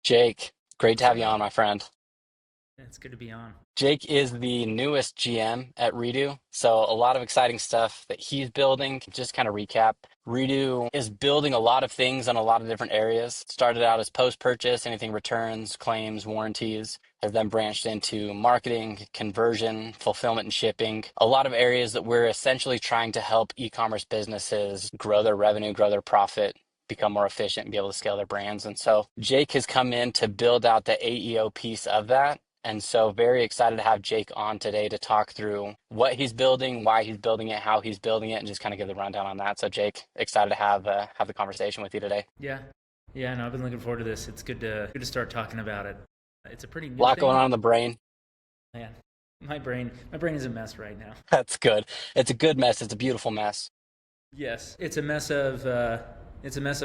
Jake, great to What's have you up? on, my friend. It's good to be on. Jake is the newest GM at Redo, so a lot of exciting stuff that he's building. Just kind of recap, Redo is building a lot of things on a lot of different areas. Started out as post-purchase, anything returns, claims, warranties, has then branched into marketing, conversion, fulfillment, and shipping. A lot of areas that we're essentially trying to help e-commerce businesses grow their revenue, grow their profit, become more efficient and be able to scale their brands. And so Jake has come in to build out the AEO piece of that. And so very excited to have Jake on today to talk through what he's building, why he's building it, how he's building it, and just kind of give the rundown on that. So Jake, excited to have the conversation with you today. Yeah, yeah. No, I've been looking forward to this. It's good to start talking about it. It's a pretty A new lot going thing. on in the brain. Man, my brain is a mess right now. That's good. It's a good mess. It's a beautiful mess. Yes, it's a mess of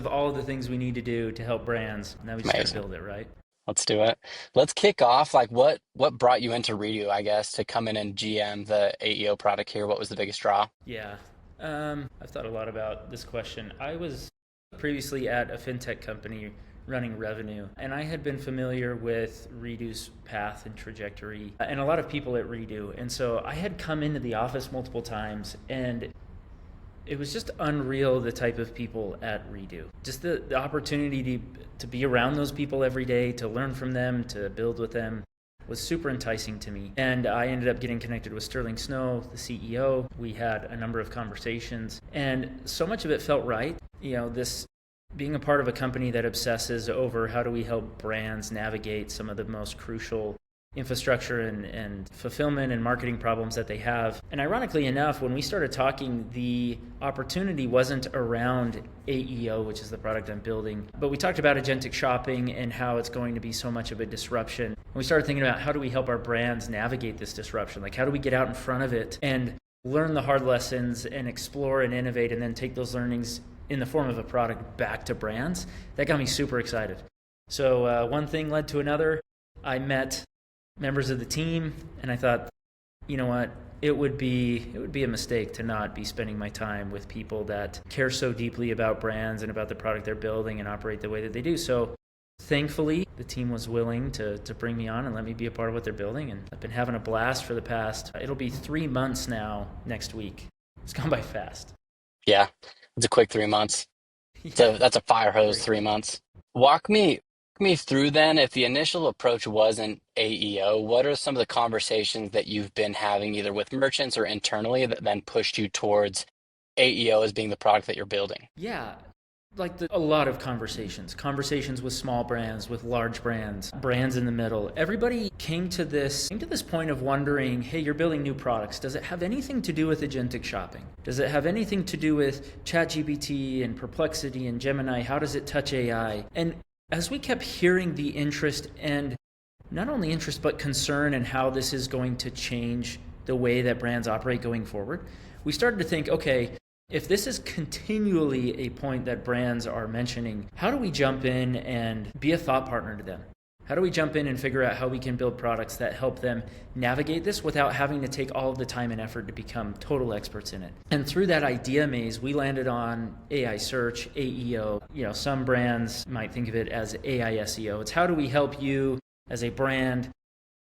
all of the things we need to do to help brands. Now we just got to Amazing. build it, right? Let's do it. Let's kick off. Like what brought you into Redo, I guess, to come in and GM the AEO product here? What was the biggest draw? Yeah. I've thought a lot about this question. I was previously at a fintech company running revenue, and I had been familiar with Redo's path and trajectory, and a lot of people at Redo. And so I had come into the office multiple times, and it was just unreal the type of people at Redo. Just the opportunity to be around those people every day, to learn from them, to build with them was super enticing to me. And I ended up getting connected with Sterling Snow, the CEO. We had a number of conversations, and so much of it felt right. This being a part of a company that obsesses over how do we help brands navigate some of the most crucial infrastructure and fulfillment and marketing problems that they have. And ironically enough, when we started talking, the opportunity wasn't around AEO, which is the product I'm building, but we talked about agentic shopping and how it's going to be so much of a disruption. And we started thinking about how do we help our brands navigate this disruption? Like, how do we get out in front of it and learn the hard lessons and explore and innovate, and then take those learnings in the form of a product back to brands? That got me super excited. So one thing led to another. I met members of the team, and I thought, you know what, it would be a mistake to not be spending my time with people that care so deeply about brands and about the product they're building and operate the way that they do. So thankfully, the team was willing to bring me on and let me be a part of what they're building, and I've been having a blast for the past, it'll be 3 months now next week. It's gone by fast. Yeah, it's a quick 3 months. So Yeah, that's a fire hose very quick. 3 months. Walk me through then, if the initial approach wasn't AEO, what are some of the conversations that you've been having either with merchants or internally that then pushed you towards AEO as being the product that you're building? Yeah, like a lot of conversations with small brands, with large brands, brands in the middle. Everybody came to this point of wondering, hey, you're building new products. Does it have anything to do with agentic shopping? Does it have anything to do with ChatGPT and Perplexity and Gemini? How does it touch AI? And as we kept hearing the interest, and not only interest but concern, in how this is going to change the way that brands operate going forward, we started to think, okay, if this is continually a point that brands are mentioning, how do we jump in and be a thought partner to them? How do we jump in and figure out how we can build products that help them navigate this without having to take all of the time and effort to become total experts in it? And through that idea maze, we landed on AI search, AEO. Some brands might think of it as AI SEO. It's how do we help you as a brand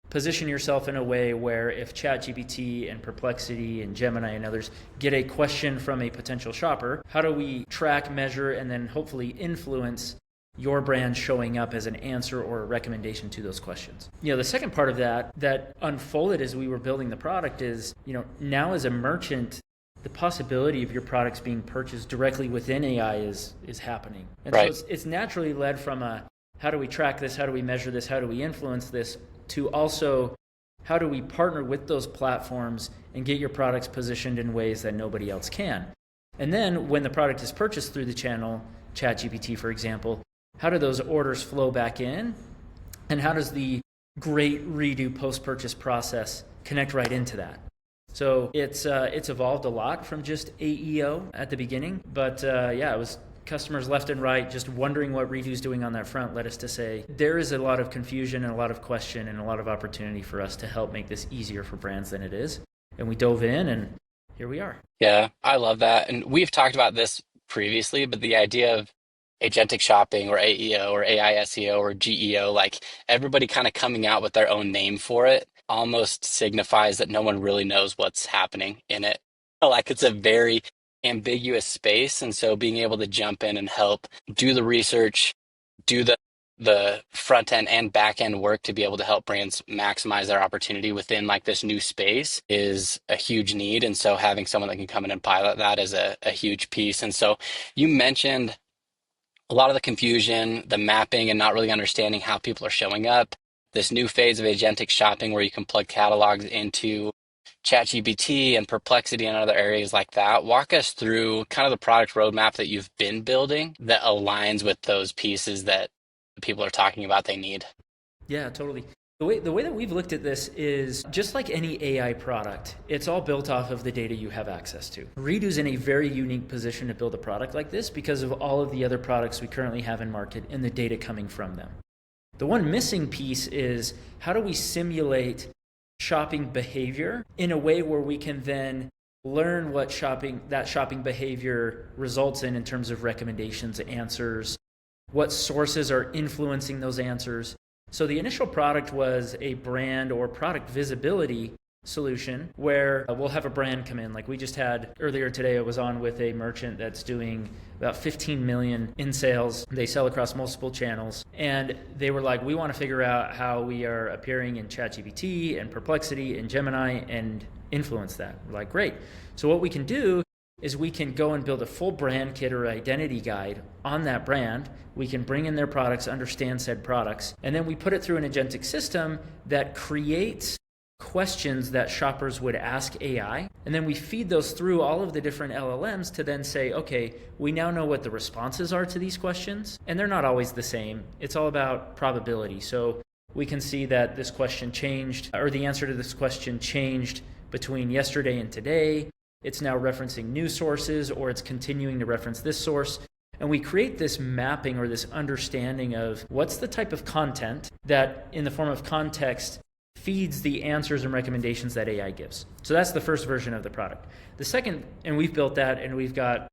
position yourself in a way where if ChatGPT and Perplexity and Gemini and others get a question from a potential shopper, how do we track, measure, and then hopefully influence your brand showing up as an answer or a recommendation to those questions? The second part of that unfolded as we were building the product is, now as a merchant, the possibility of your products being purchased directly within AI is happening. And so Right. it's naturally led from a, how do we track this? How do we measure this? How do we influence this? To also, how do we partner with those platforms and get your products positioned in ways that nobody else can? And then when the product is purchased through the channel, ChatGPT, for example, how do those orders flow back in? And how does the great Redo post-purchase process connect right into that? So it's evolved a lot from just AEO at the beginning, but it was customers left and right just wondering what Redo's doing on that front led us to say there is a lot of confusion and a lot of question and a lot of opportunity for us to help make this easier for brands than it is. And we dove in, and here we are. Yeah, I love that. And we've talked about this previously, but the idea of agentic shopping or AEO or AI SEO or GEO, like everybody kind of coming out with their own name for it almost signifies that no one really knows what's happening in it. Like it's a very ambiguous space. And so being able to jump in and help do the research, do the front end and back end work to be able to help brands maximize their opportunity within like this new space is a huge need. And so having someone that can come in and pilot that is a huge piece. And so you mentioned a lot of the confusion, the mapping, and not really understanding how people are showing up. This new phase of agentic shopping where you can plug catalogs into ChatGPT and Perplexity and other areas like that. Walk us through kind of the product roadmap that you've been building that aligns with those pieces that people are talking about they need. Yeah, totally. The way that we've looked at this is just like any AI product, it's all built off of the data you have access to. Redo's in a very unique position to build a product like this because of all of the other products we currently have in market and the data coming from them. The one missing piece is how do we simulate shopping behavior in a way where we can then learn what that shopping behavior results in terms of recommendations, answers, what sources are influencing those answers. So the initial product was a brand or product visibility solution where we'll have a brand come in. Like we just had earlier today, I was on with a merchant that's doing about 15 million in sales. They sell across multiple channels. And they were like, we want to figure out how we are appearing in ChatGPT and Perplexity and Gemini and influence that. We're like, great. So what we can do is we can go and build a full brand kit or identity guide on that brand. We can bring in their products, understand said products, and then we put it through an agentic system that creates questions that shoppers would ask AI. And then we feed those through all of the different LLMs to then say, okay, we now know what the responses are to these questions. And they're not always the same. It's all about probability. So we can see that this question changed, or the answer to this question changed between yesterday and today. It's now referencing new sources, or it's continuing to reference this source. And we create this mapping or this understanding of what's the type of content that in the form of context feeds the answers and recommendations that AI gives. So that's the first version of the product. The second, and we've built that and we've got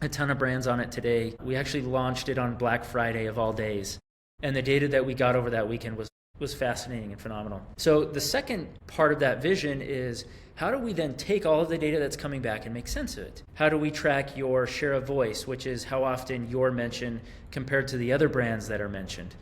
a ton of brands on it today. We actually launched it on Black Friday of all days. And the data that we got over that weekend was fascinating and phenomenal. So the second part of that vision is how do we then take all of the data that's coming back and make sense of it? How do we track your share of voice, which is how often you're mentioned compared to the other brands that are mentioned?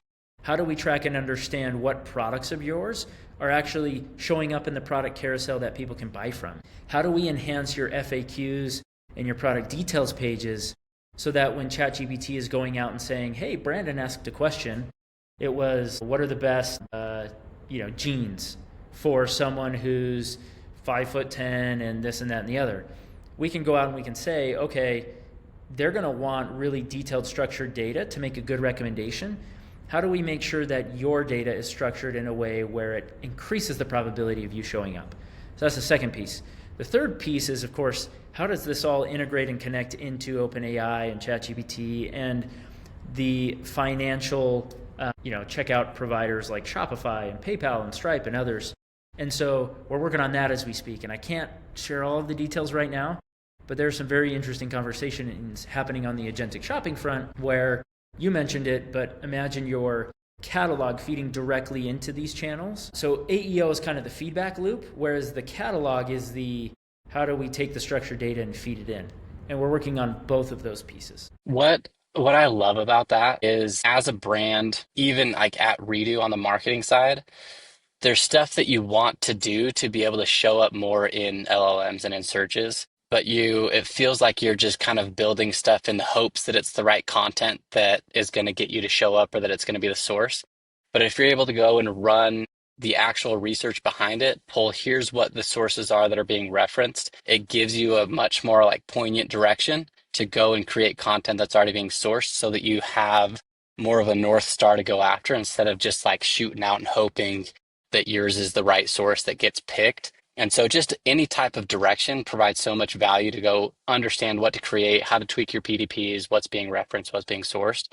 How do we track and understand what products of yours are actually showing up in the product carousel that people can buy from? How do we enhance your FAQs and your product details pages so that when ChatGPT is going out and saying, hey, Brandon asked a question, it was, what are the best jeans for someone who's 5'10" and this and that and the other? We can go out and we can say, okay, they're going to want really detailed structured data to make a good recommendation. How do we make sure that your data is structured in a way where it increases the probability of you showing up? So that's the second piece. The third piece is, of course, how does this all integrate and connect into OpenAI and ChatGPT and the financial checkout providers like Shopify and PayPal and Stripe and others? And so we're working on that as we speak. And I can't share all of the details right now, but there's some very interesting conversations happening on the agentic shopping front where you mentioned it, but imagine your catalog feeding directly into these channels. So AEO is kind of the feedback loop, whereas the catalog is the how do we take the structured data and feed it in? And we're working on both of those pieces. What I love about that is as a brand, even like at Redo on the marketing side, there's stuff that you want to do to be able to show up more in LLMs and in searches, but it feels like you're just kind of building stuff in the hopes that it's the right content that is going to get you to show up or that it's going to be the source. But if you're able to go and run the actual research behind it, pull, here's what the sources are that are being referenced, it gives you a much more like poignant direction to go and create content that's already being sourced so that you have more of a North Star to go after instead of just like shooting out and hoping that yours is the right source that gets picked. And so just any type of direction provides so much value to go understand what to create, how to tweak your PDPs, what's being referenced, what's being sourced.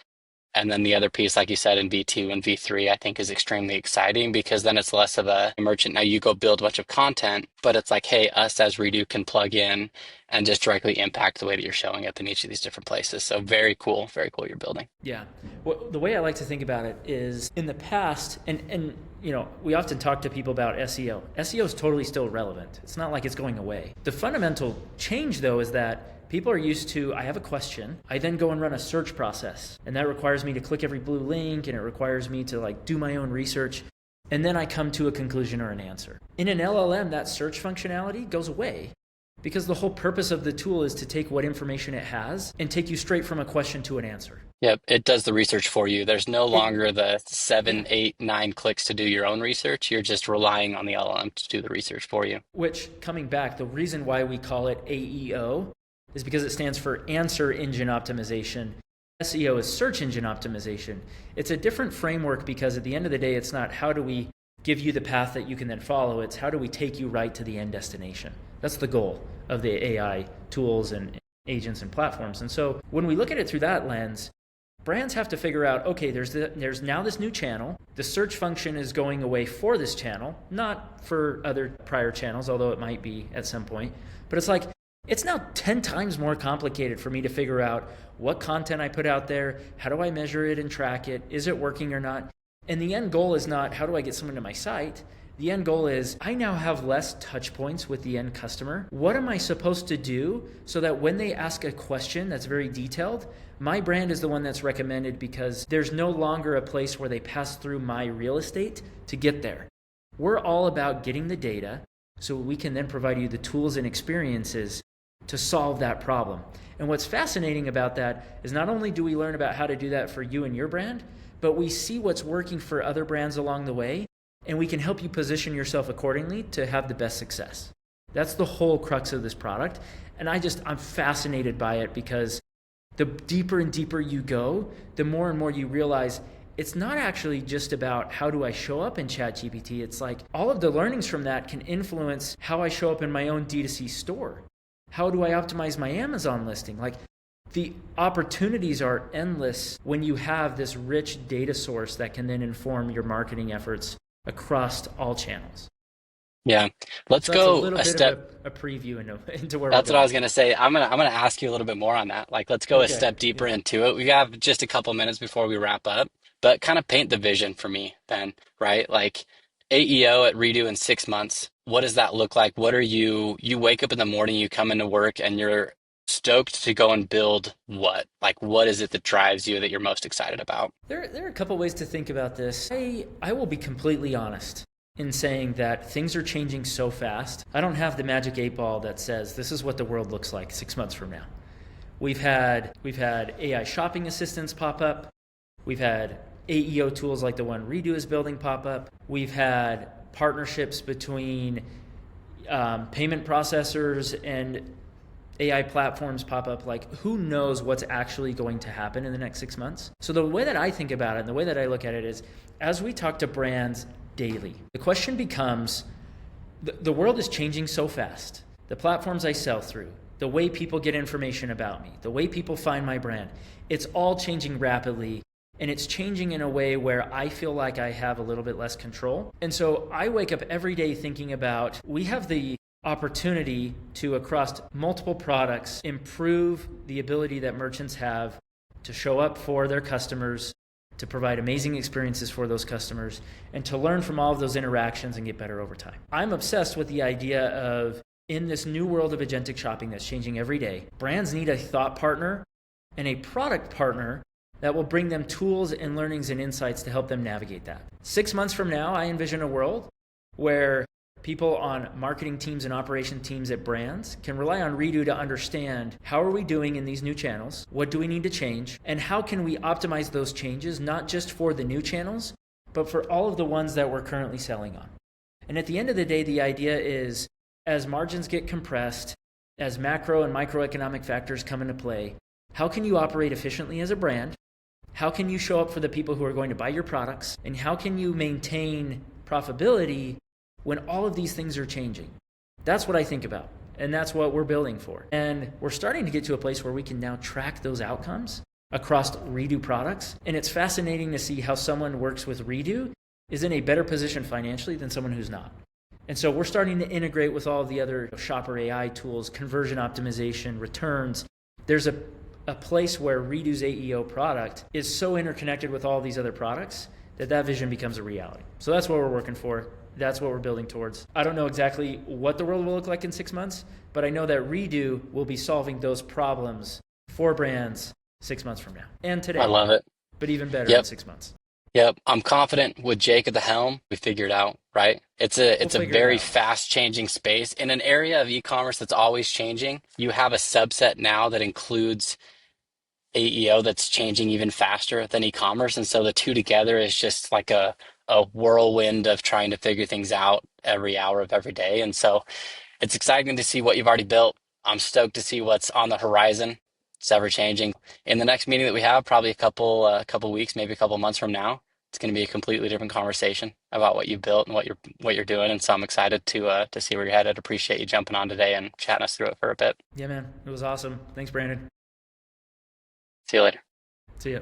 And then the other piece, like you said, in V2 and V3, I think is extremely exciting because then it's less of a merchant. Now you go build a bunch of content, but it's like, hey, us as Redo can plug in and just directly impact the way that you're showing up in each of these different places. So very cool you're building. Yeah. Well, the way I like to think about it is in the past, and we often talk to people about SEO. SEO is totally still relevant. It's not like it's going away. The fundamental change, though, is that people are used to, I have a question, I then go and run a search process, and that requires me to click every blue link, and it requires me to do my own research, and then I come to a conclusion or an answer. In an LLM, that search functionality goes away because the whole purpose of the tool is to take what information it has and take you straight from a question to an answer. Yep, it does the research for you. There's no longer the 7, 8, 9 clicks to do your own research. You're just relying on the LLM to do the research for you. Which, coming back, the reason why we call it AEO is because it stands for Answer Engine Optimization. SEO is Search Engine Optimization. It's a different framework because at the end of the day, it's not how do we give you the path that you can then follow, it's how do we take you right to the end destination. That's the goal of the AI tools and agents and platforms. And so when we look at it through that lens, brands have to figure out, okay, there's now this new channel. The search function is going away for this channel, not for other prior channels, although it might be at some point. But it's like, it's now 10 times more complicated for me to figure out what content I put out there, how do I measure it and track it, is it working or not? And the end goal is not how do I get someone to my site? The end goal is I now have less touch points with the end customer. What am I supposed to do so that when they ask a question that's very detailed, my brand is the one that's recommended because there's no longer a place where they pass through my real estate to get there. We're all about getting the data so we can then provide you the tools and experiences to solve that problem. And what's fascinating about that is not only do we learn about how to do that for you and your brand, but we see what's working for other brands along the way, and we can help you position yourself accordingly to have the best success. That's the whole crux of this product. And I'm fascinated by it because the deeper and deeper you go, the more and more you realize it's not actually just about how do I show up in ChatGPT. It's like all of the learnings from that can influence how I show up in my own D2C store. How do I optimize my Amazon listing? The opportunities are endless when you have this rich data source that can then inform your marketing efforts across all channels. Yeah, let's go a little bit step. of a preview into where That's we're what I going. was gonna say. I'm gonna ask you a little bit more on that. Let's go a Okay. step deeper into it. We have just a couple minutes before we wrap up, but kind of paint the vision for me then, right? AEO at Redo in 6 months. What does that look like? What are you wake up in the morning, you come into work and you're stoked to go and build what? What is it that drives you that you're most excited about? There are a couple ways to think about this. I will be completely honest in saying that things are changing so fast. I don't have the magic 8-ball that says this is what the world looks like 6 months from now. We've had AI shopping assistants pop up. We've had AEO tools like the one Redo is building pop up. We've had partnerships between payment processors and AI platforms pop up. Who knows what's actually going to happen in the next 6 months? So the way that I think about it and the way that I look at it is, as we talk to brands daily, the question becomes, the world is changing so fast. The platforms I sell through, the way people get information about me, the way people find my brand, it's all changing rapidly. And it's changing in a way where I feel like I have a little bit less control. And so I wake up every day thinking about, we have the opportunity to, across multiple products, improve the ability that merchants have to show up for their customers, to provide amazing experiences for those customers, and to learn from all of those interactions and get better over time. I'm obsessed with the idea of, in this new world of agentic shopping that's changing every day, brands need a thought partner and a product partner that will bring them tools and learnings and insights to help them navigate that. 6 months from now, I envision a world where people on marketing teams and operation teams at brands can rely on Redo to understand how are we doing in these new channels, what do we need to change, and how can we optimize those changes, not just for the new channels, but for all of the ones that we're currently selling on. And at the end of the day, the idea is, as margins get compressed, as macro and microeconomic factors come into play, how can you operate efficiently as a brand? How can you show up for the people who are going to buy your products? And how can you maintain profitability when all of these things are changing? That's what I think about. And that's what we're building for. And we're starting to get to a place where we can now track those outcomes across Redo products. And it's fascinating to see how someone works with Redo is in a better position financially than someone who's not. And so we're starting to integrate with all the other shopper AI tools, conversion optimization, returns. There's a place where Redo's AEO product is so interconnected with all these other products that vision becomes a reality. So that's what we're working for. That's what we're building towards. I don't know exactly what the world will look like in 6 months, but I know that Redo will be solving those problems for brands 6 months from now and today. I love it. But even better Yep. in 6 months. Yep. I'm confident with Jake at the helm. We figured out, right? It's a very fast changing space in an area of e-commerce that's always changing. You have a subset now that includes AEO that's changing even faster than e-commerce. And so the two together is just like a whirlwind of trying to figure things out every hour of every day. And so it's exciting to see what you've already built. I'm stoked to see what's on the horizon. It's ever changing. In the next meeting that we have, probably a couple weeks, maybe a couple months from now, it's going to be a completely different conversation about what you built and what you're doing. And so I'm excited to see where you're headed. Appreciate you jumping on today and chatting us through it for a bit. Yeah, man. It was awesome. Thanks, Brandon. See you later. See ya.